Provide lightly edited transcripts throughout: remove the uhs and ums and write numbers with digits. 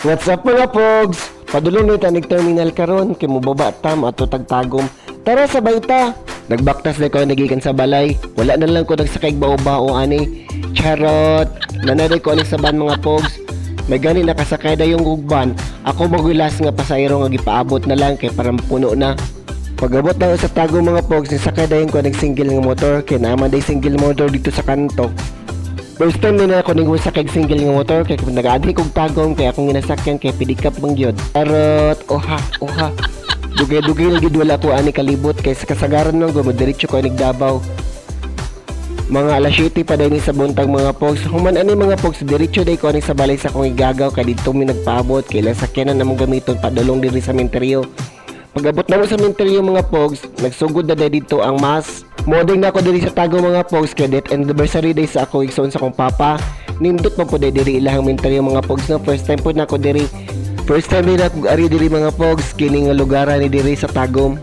What's up mga pogs? Padulong na tanig terminal karon kay mubaba tam ato tagtagom. Tara sabay ta. Nagbaktas na ko nagikan sa balay. Wala na lang ko nagsakay bao-bao ani. Charot. Nanaday ko ani sa ban mga pogs. May gani nakasakay na yung gugban. Ako magulas nga pasayro nga gipaabot na lang kay parang puno na. Pag-abot na sa tago mga pogs, nisakay dayon ko nag-single nga motor kay naman day single motor dito sa kanto. First time na ako nang sa kag single nga motor kay nag-adli kog tagong kay akong ginasakyan kay pidikap bang gyud. Tarot, oha. Dugay-dugay na gid wala ko ani kalibot kay sa kasagaran nang gumodiretso ko nigdabaw. Mga alas 7 pa din sa buntag mga pogs. Human ani mga pogs diretso day ko ani sa balay sa akong igagaw kay didto mi nagpaabot kay lang sakyanan namong gamiton padulong diri sa sementeryo. Pag-abot na mo sa sementeryo mga pogs, nagsugod na dito ang mas. Modeng na ako diri sa tago mga pogs kay death anniversary day sa ako igsoon sa akong papa. Nindot pa po diri ilahang sementeryo mga pogs no. First time po na ako diri. First time din ako ari diri mga pogs kini nga lugar ni diri sa Tagum.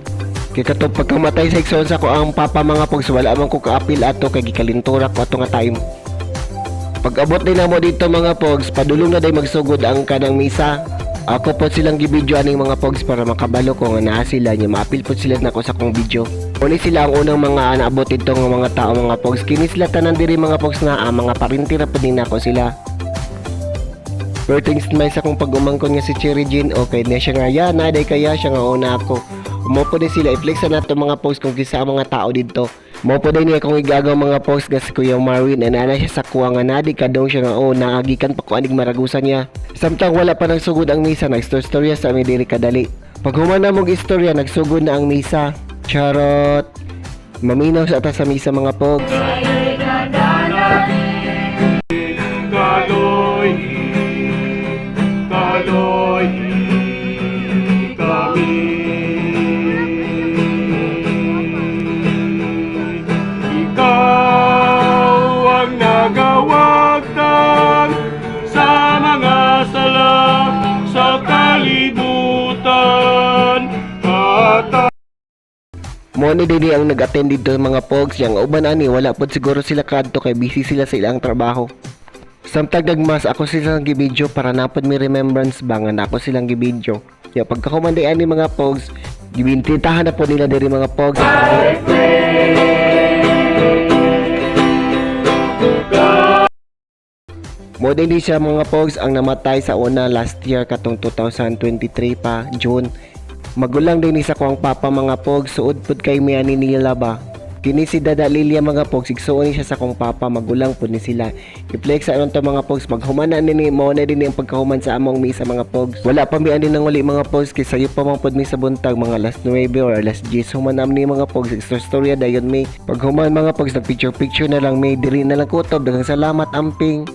Kay katong pagkamatay sa igsoon sa ako ang papa mga pogs wala man ko kaapil ato kay gikalintura ko ato nga time. Pag-abot din na mo dito mga pogs, padulong na day magsugod ang kanang misa. Ako po silang gibidyo aning mga pogs para makabalo ko nga naa sila nya maapil po sila nako sa akong video. Uni sila ang unang mga naabot dito nga mga tao mga pogs. Kini sila tanan diri mga pogs na mga parintira pa din nako sila. Pertings may sa akong pag-umangkon nga si Cherry Jean okay na siya nga ya naday kaya siya nga una ako. Umopo din sila i-flex na nato mga pogs kung kisa ang mga tao dito. Mopo din niya akong igagaw mga pogs nga si Kuya Marvin na nana siya sa kuwa nga nadi kadong siya nga naagikan pa ko anig maragusan niya. Samtang wala pa nagsugod ang misa nagstorya sa amin diri kadali. Pag human na mong istorya nagsugod na ang misa. Charot. Maminaw sa atas sa misa mga pogs. Kaloy kami. Ikaw ang nagawagtan sa mga sala sa kalibutan at Money din ang nag-attend dito mga pogs yang uban ani wala pod siguro sila kadto kay busy sila sa ilang trabaho. Samtang nagmas ako silang gibidyo para napod mi remembrance ba nga nako silang gibidyo. Kaya pagkakumanday ani mga pogs, gibintitahan na po nila diri mga pogs. Mo din siya mga pogs ang namatay sa una last year katong 2023 pa June. Magulang din ni sa kuang papa mga pogs suod pud kay mi ani nila ba. Kini si Dada Lilia mga pogs igsuon siya sa kong papa magulang pud ni sila. I-flex sa anon to mga pogs maghuman na ni mo na din ang pagkahuman sa among misa mga pogs. Wala pa mi ani nang uli mga pogs kay sayo pa man pud mi sa buntag mga alas 9 or alas 10 human am ni mga pogs istorya dayon mi. Paghuman mga pogs nag picture na lang mi diri na lang kutob daghang salamat amping.